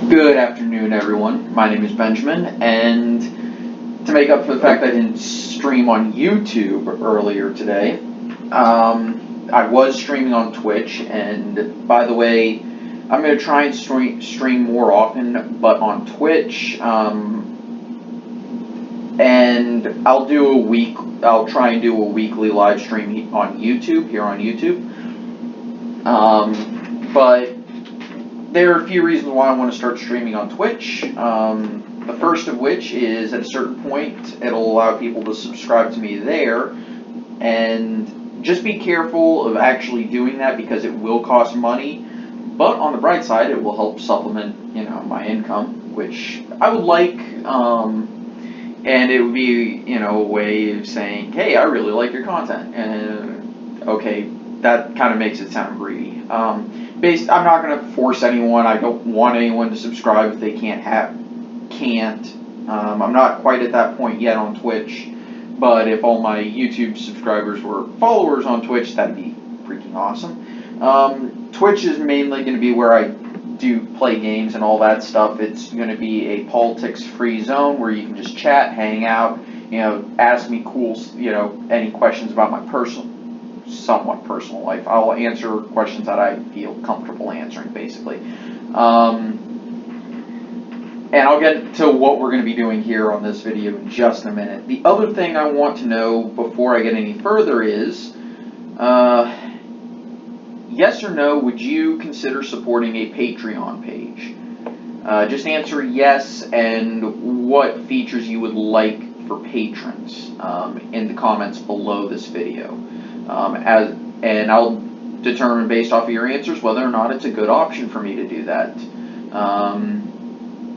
Good afternoon, everyone. My name is Benjamin, and to make up for the fact I didn't stream on YouTube earlier today, I was streaming on Twitch, and by the way, I'm going to try and stream more often, but on Twitch, and I'll try and do a weekly live stream on YouTube, here on YouTube, but there are a few reasons why I want to start streaming on Twitch. The first of which is at a certain point, it'll allow people to subscribe to me there. And just be careful of actually doing that because it will cost money. But on the bright side, it will help supplement, my income, which I would like. And it would be, a way of saying, hey, I really like your content. And okay, that kind of makes it sound greedy. I'm not going to force anyone. I don't want anyone to subscribe if they can't. I'm not quite at that point yet on Twitch, but if all my YouTube subscribers were followers on Twitch, that'd be freaking awesome. Twitch is mainly going to be where I do play games and all that stuff. It's going to be a politics-free zone where you can just chat, hang out, ask me any questions about my somewhat personal life. I'll answer questions that I feel comfortable answering, basically. And I'll get to what we're going to be doing here on this video in just a minute. The other thing I want to know before I get any further is, yes or no, would you consider supporting a Patreon page? Just answer yes and what features you would like for patrons in the comments below this video. And I'll determine based off of your answers whether or not it's a good option for me to do that.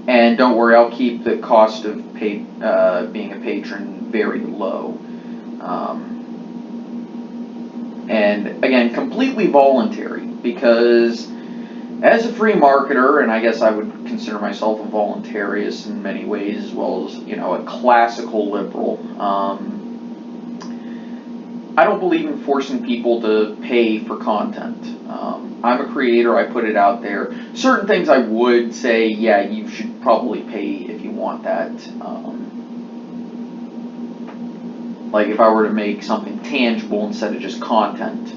And don't worry, I'll keep the cost of being a patron very low. And again, completely voluntary, because as a free marketer, and I guess I would consider myself a voluntarist in many ways, as well as, a classical liberal, I don't believe in forcing people to pay for content. I'm a creator, I put it out there. Certain things I would say, yeah, you should probably pay if you want that. Like if I were to make something tangible instead of just content.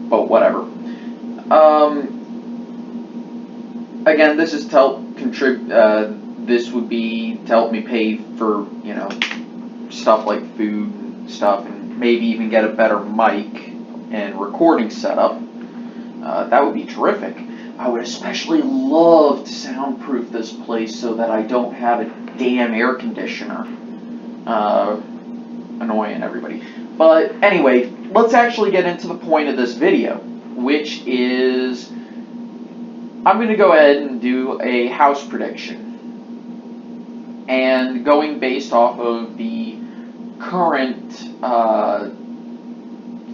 But whatever. Again, this is to help this would be to help me pay for, stuff like food and stuff, and maybe even get a better mic and recording setup. That would be terrific. I would especially love to soundproof this place so that I don't have a damn air conditioner annoying everybody. But anyway, let's actually get into the point of this video, which is I'm going to go ahead and do a house prediction. And going based off of the current,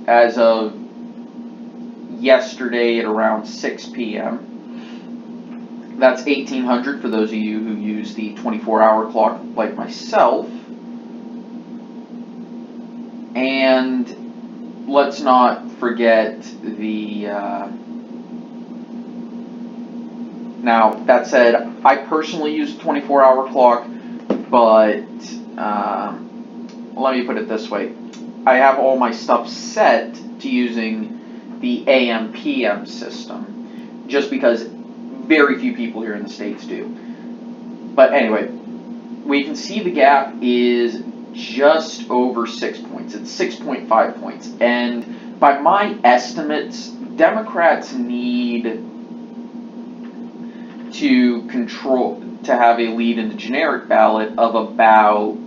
as of yesterday at around 6 p.m. That's 1800 for those of you who use the 24-hour clock like myself. And let's not forget the... Now, that said, I personally use the 24-hour clock, but let me put it this way. I have all my stuff set to using the AM/PM system, just because very few people here in the States do. But anyway, we can see the gap is just over 6 points. It's 6.5 points. And by my estimates, Democrats need to have a lead in the generic ballot of about,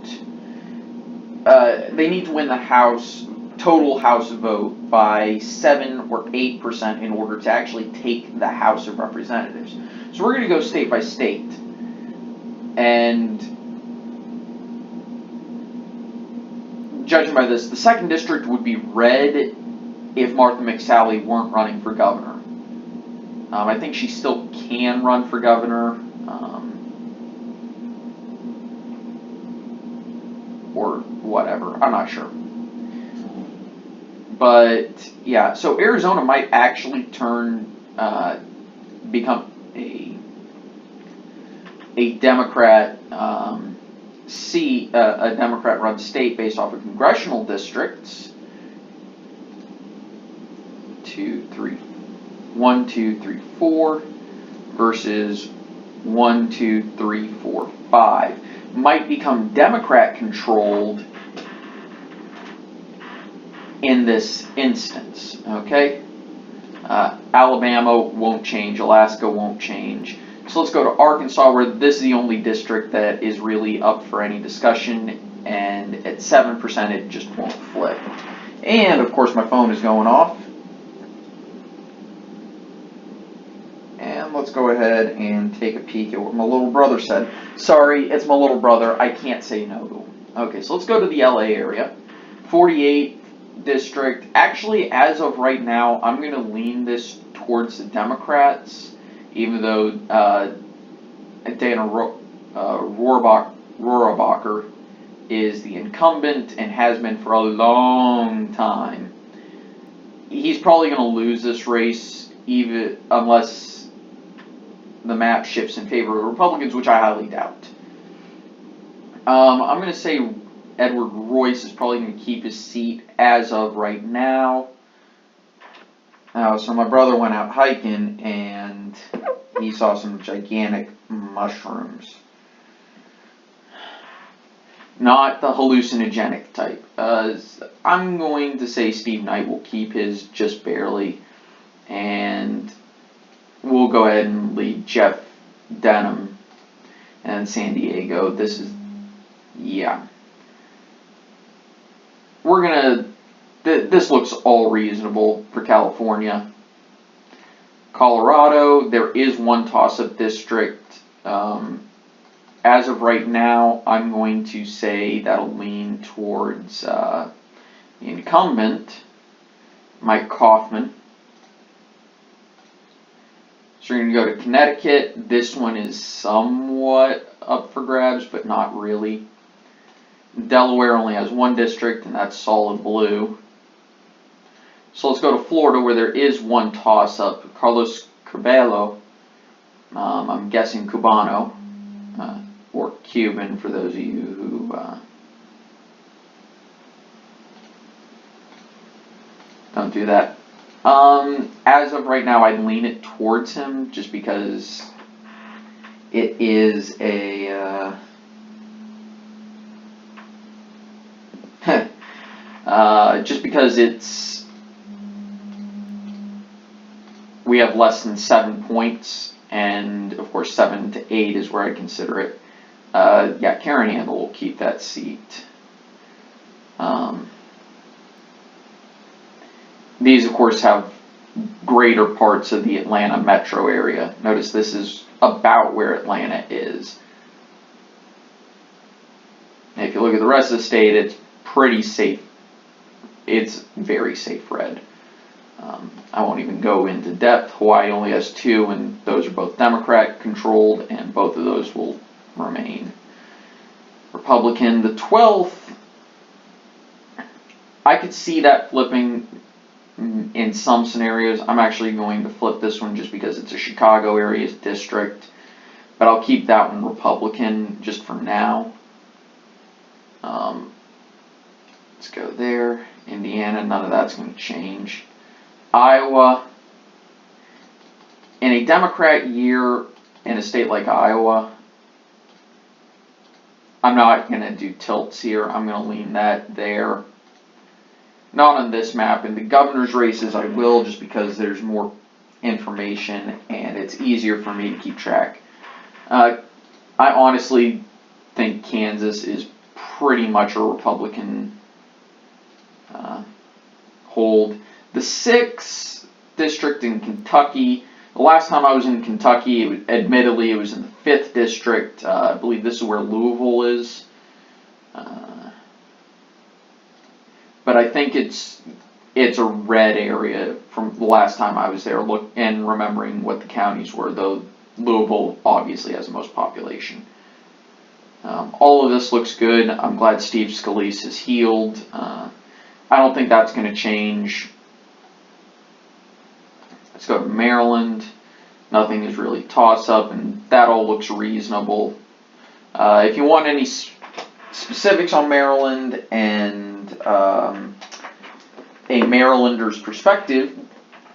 they need to win the total House vote by 7 or 8% in order to actually take the House of Representatives. So we're going to go state by state. And judging by this, the 2nd District would be red if Martha McSally weren't running for governor. I think she still can run for governor, or whatever. I'm not sure. But, yeah, so Arizona might actually turn become a Democrat seat, a Democrat-run state based off of congressional districts. 1, 2, 3, 4 versus 1, 2, 3, 4, 5 might become Democrat controlled in this instance, okay? Alabama won't change, Alaska won't change. So let's go to Arkansas, where this is the only district that is really up for any discussion, and at 7% it just won't flip. And of course my phone is going off. And let's go ahead and take a peek at what my little brother said. Sorry, it's my little brother, I can't say no to him. Okay, so let's go to the LA area. 48th district. Actually, as of right now, I'm going to lean this towards the Democrats, even though Dana Rohrabacher is the incumbent and has been for a long time. He's probably going to lose this race, even unless the map shifts in favor of Republicans, which I highly doubt. I'm going to say Edward Royce is probably going to keep his seat as of right now. So my brother went out hiking and he saw some gigantic mushrooms. Not the hallucinogenic type. I'm going to say Steve Knight will keep his just barely, and we'll go ahead and lead Jeff Denham and San Diego. This is, yeah. We're gonna, this looks all reasonable for California. Colorado, there is one toss-up district. As of right now, I'm going to say that'll lean towards the incumbent, Mike Coffman. So you're going to go to Connecticut. This one is somewhat up for grabs, but not really. Delaware only has one district, and that's solid blue. So let's go to Florida, where there is one toss-up. Carlos Curbelo, I'm guessing Cubano, or Cuban for those of you who don't do that. As of right now, I'd lean it towards him just because it is a just because we have less than 7 points, and of course 7 to 8 is where I consider it. Yeah, Karen Handel will keep that seat. These, of course, have greater parts of the Atlanta metro area. Notice this is about where Atlanta is. And if you look at the rest of the state, it's pretty safe. It's very safe red. I won't even go into depth. Hawaii only has 2, and those are both Democrat controlled, and both of those will remain Republican. The 12th, I could see that flipping in some scenarios. I'm actually going to flip this one just because it's a Chicago area district, but I'll keep that one Republican just for now. Let's go there. Indiana, none of that's going to change. Iowa, in a Democrat year in a state like Iowa, I'm not going to do tilts here. I'm going to lean that there. Not on this map. In the governor's races, I will, just because there's more information and it's easier for me to keep track. I honestly think Kansas is pretty much a Republican hold. The 6th district in Kentucky, the last time I was in Kentucky, admittedly it was in the 5th district. I believe this is where Louisville is. But I think it's a red area from the last time I was there, and remembering what the counties were, though Louisville obviously has the most population. All of this looks good. I'm glad Steve Scalise is healed. I don't think that's going to change. Let's go to Maryland. Nothing is really toss-up, and that all looks reasonable. If you want any specifics on Maryland and a Marylander's perspective,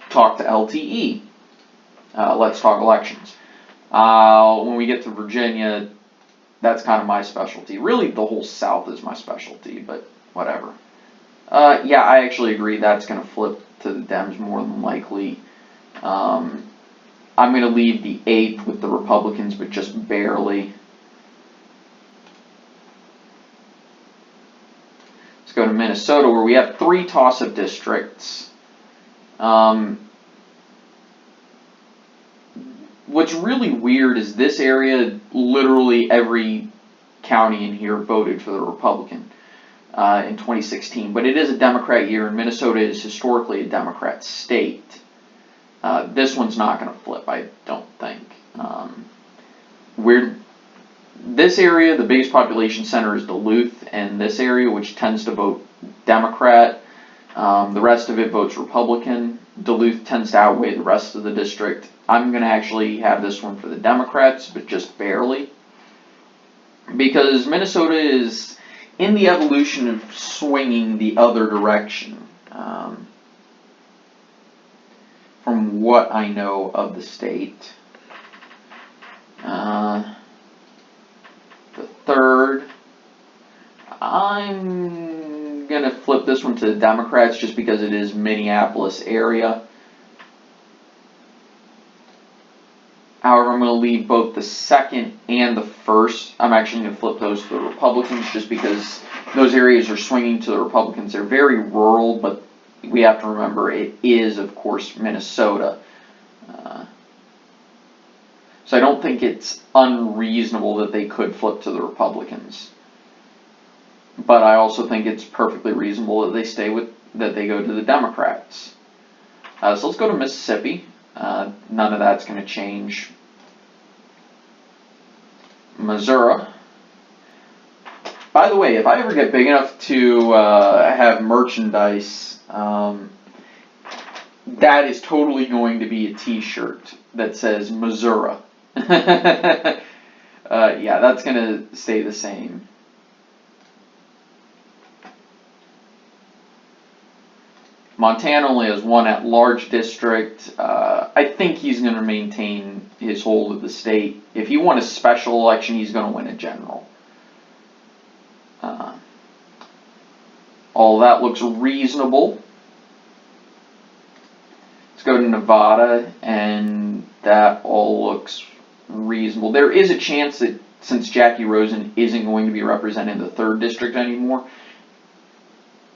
talk to LTE. Let's Talk Elections. When we get to Virginia, that's kind of my specialty. Really, the whole South is my specialty, but whatever. Yeah, I actually agree that's going to flip to the Dems more than likely. I'm going to leave the 8th with the Republicans, but just barely. Let's go to Minnesota, where we have 3 toss-up districts. What's really weird is this area, literally every county in here voted for the Republican in 2016, but it is a Democrat year, and Minnesota is historically a Democrat state. This one's not going to flip, I don't think. This area, the biggest population center is Duluth, and this area, which tends to vote Democrat, the rest of it votes Republican. Duluth tends to outweigh the rest of the district. I'm going to actually have this one for the Democrats, but just barely. Because Minnesota is in the evolution of swinging the other direction. From what I know of the state. The 3rd, I'm going to flip this one to the Democrats just because it is Minneapolis area. However, I'm going to leave both the 2nd and the 1st. I'm actually going to flip those to the Republicans just because those areas are swinging to the Republicans. They're very rural, but we have to remember it is, of course, Minnesota. So I don't think it's unreasonable that they could flip to the Republicans. But I also think it's perfectly reasonable that they go to the Democrats. So let's go to Mississippi. None of that's going to change. Missouri. By the way, if I ever get big enough to have merchandise, that is totally going to be a t-shirt that says Missouri. Yeah, that's going to stay the same. Montana only has 1 at-large district. I think he's going to maintain his hold of the state. If he won a special election, he's going to win a general. All that looks reasonable. Let's go to Nevada, and that all looks reasonable. There is a chance that since Jackie Rosen isn't going to be representing the 3rd district anymore,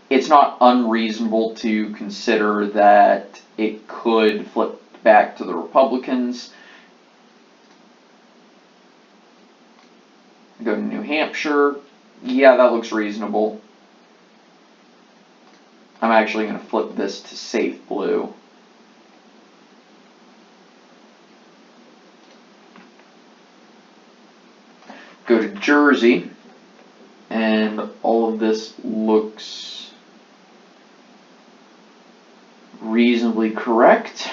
it's not unreasonable to consider that it could flip back to the Republicans. Go to New Hampshire. Yeah, that looks reasonable. I'm actually going to flip this to safe blue. Go to Jersey, and all of this looks reasonably correct.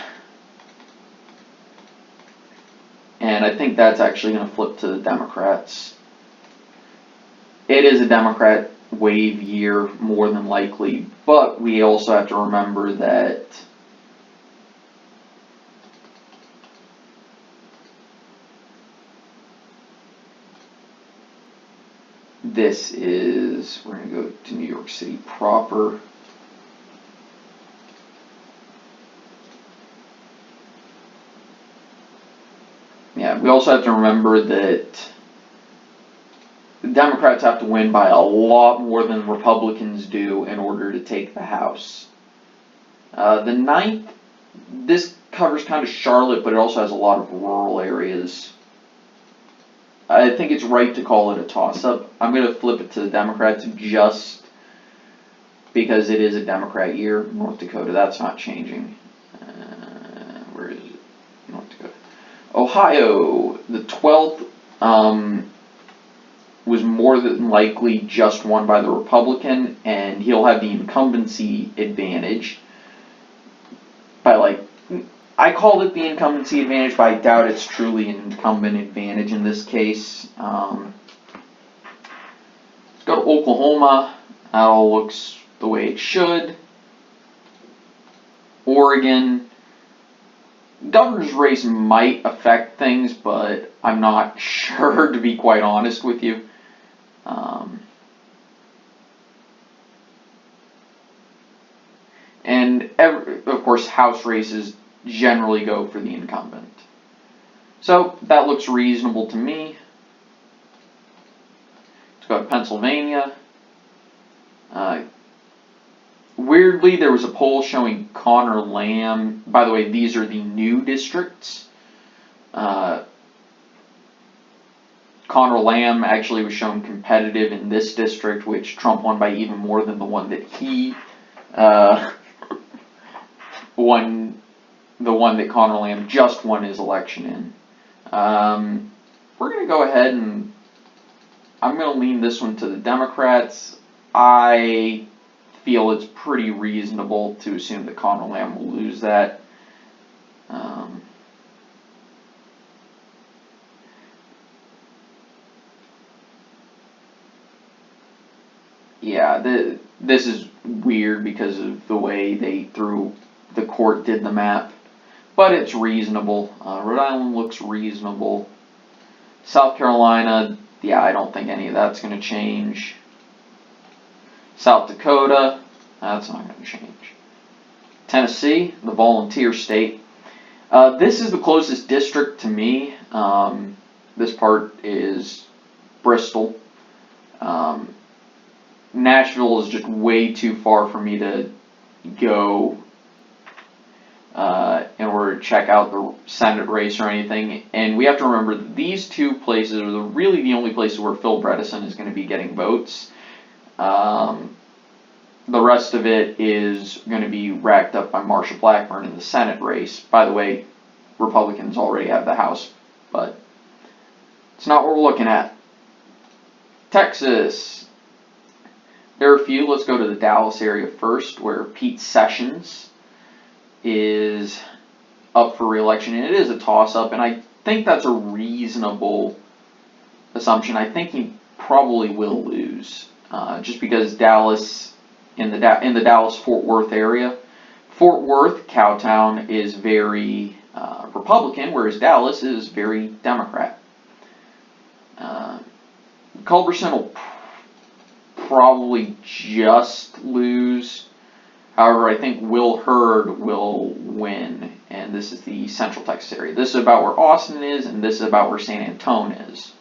And I think that's actually going to flip to the Democrats. It is a Democrat wave year, more than likely, but we also have to remember that this is, we're going to go to New York City proper. Yeah, we also have to remember that the Democrats have to win by a lot more than Republicans do in order to take the House. The 9th, this covers kind of Charlotte, but it also has a lot of rural areas. I think it's right to call it a toss-up. I'm going to flip it to the Democrats just because it is a Democrat year. North Dakota, that's not changing. Where is it? North Dakota. Ohio, the 12th was more than likely just won by the Republican, and he'll have the incumbency advantage by I called it the incumbency advantage, but I doubt it's truly an incumbent advantage in this case. Let's go to Oklahoma. That all looks the way it should. Oregon. Governor's race might affect things, but I'm not sure, to be quite honest with you. Of course, House races generally go for the incumbent. So that looks reasonable to me. Let's go to Pennsylvania. Weirdly, there was a poll showing Connor Lamb. By the way, these are the new districts. Connor Lamb actually was shown competitive in this district, which Trump won by even more than the one that he won, the one that Connor Lamb just won his election in. We're going to go ahead and I'm going to lean this one to the Democrats. I feel it's pretty reasonable to assume that Connor Lamb will lose that. This is weird because of the way the court did the map, but it's reasonable. Rhode Island looks reasonable. South Carolina, I don't think any of that's going to change. South Dakota, that's not going to change. Tennessee, the volunteer state. This is the closest district to me. This part is Bristol. Nashville is just way too far for me to go in order to check out the Senate race or anything. And we have to remember that these two places are really the only places where Phil Bredesen is going to be getting votes. The rest of it is going to be racked up by Marsha Blackburn in the Senate race. By the way, Republicans already have the House, but it's not what we're looking at. Texas. There are a few. Let's go to the Dallas area first, where Pete Sessions is up for re-election, and it is a toss-up, and I think that's a reasonable assumption. I think he probably will lose, just because Dallas, in the Dallas-Fort Worth area, Fort Worth, Cowtown, is very Republican, whereas Dallas is very Democrat. Culberson will probably just lose. However, I think Will Hurd will win, and this is the Central Texas area. This is about where Austin is, and this is about where San Antonio is.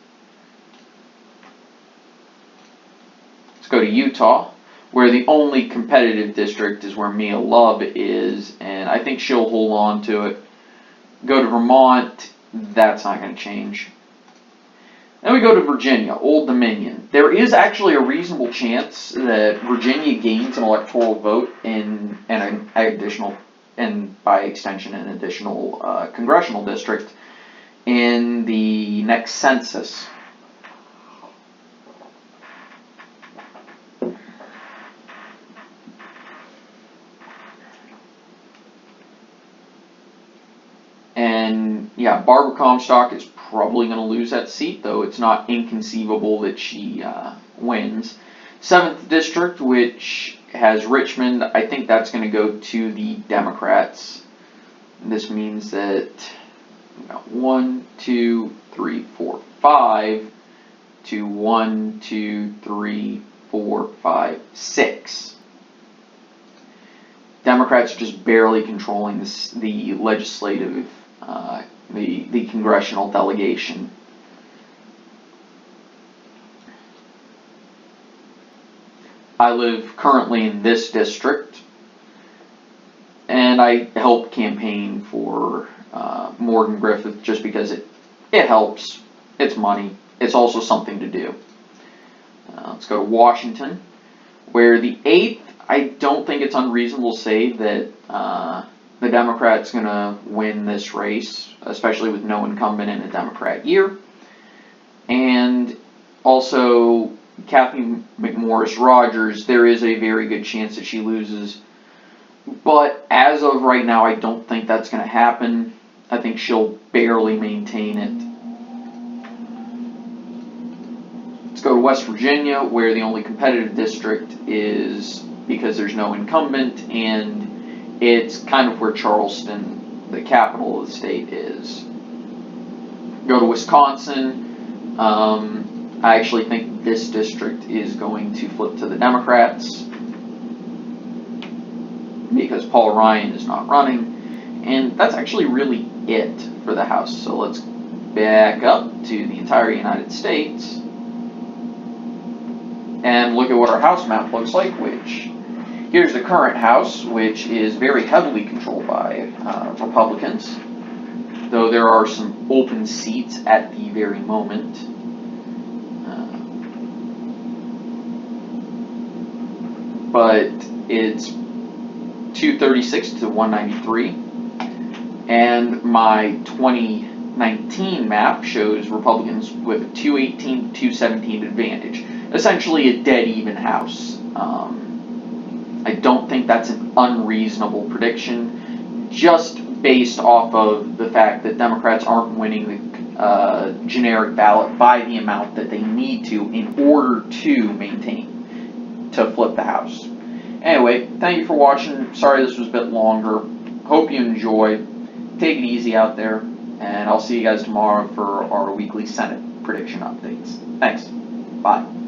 Let's go to Utah, where the only competitive district is where Mia Love is, and I think she'll hold on to it. Go to Vermont, that's not going to change. Then we go to Virginia, Old Dominion. There is actually a reasonable chance that Virginia gains an electoral vote and an additional, and by extension, an additional congressional district in the next census. And Barbara Comstock is probably going to lose that seat, though it's not inconceivable that she wins. 7th District, which has Richmond, I think that's going to go to the Democrats. This means that 1, 2, 3, 4, 5 to 1, 2, 3, 4, 5, 6. Democrats are just barely controlling the legislative, the congressional delegation. I live currently in this district, and I help campaign for Morgan Griffith just because it helps. It's money. It's also something to do. Let's go to Washington, where the 8th, I don't think it's unreasonable to say that the Democrat's going to win this race, especially with no incumbent in a Democrat year. And also, Kathy McMorris Rogers, there is a very good chance that she loses But as of right now, I don't think that's going to happen. I think she'll barely maintain it. Let's go to West Virginia, where the only competitive district is because there's no incumbent, and it's kind of where Charleston, the capital of the state, is. Go to Wisconsin. I actually think this district is going to flip to the Democrats because Paul Ryan is not running. And that's actually really it for the House. So let's back up to the entire United States and look at what our House map looks like, which here's the current House, which is very heavily controlled by Republicans, though there are some open seats at the very moment. But it's 236 to 193, and my 2019 map shows Republicans with a 218 to 217 advantage. Essentially a dead even House. I don't think that's an unreasonable prediction, just based off of the fact that Democrats aren't winning the generic ballot by the amount that they need to in order to flip the House. Anyway, thank you for watching. Sorry this was a bit longer. Hope you enjoy. Take it easy out there, and I'll see you guys tomorrow for our weekly Senate prediction updates. Thanks. Bye.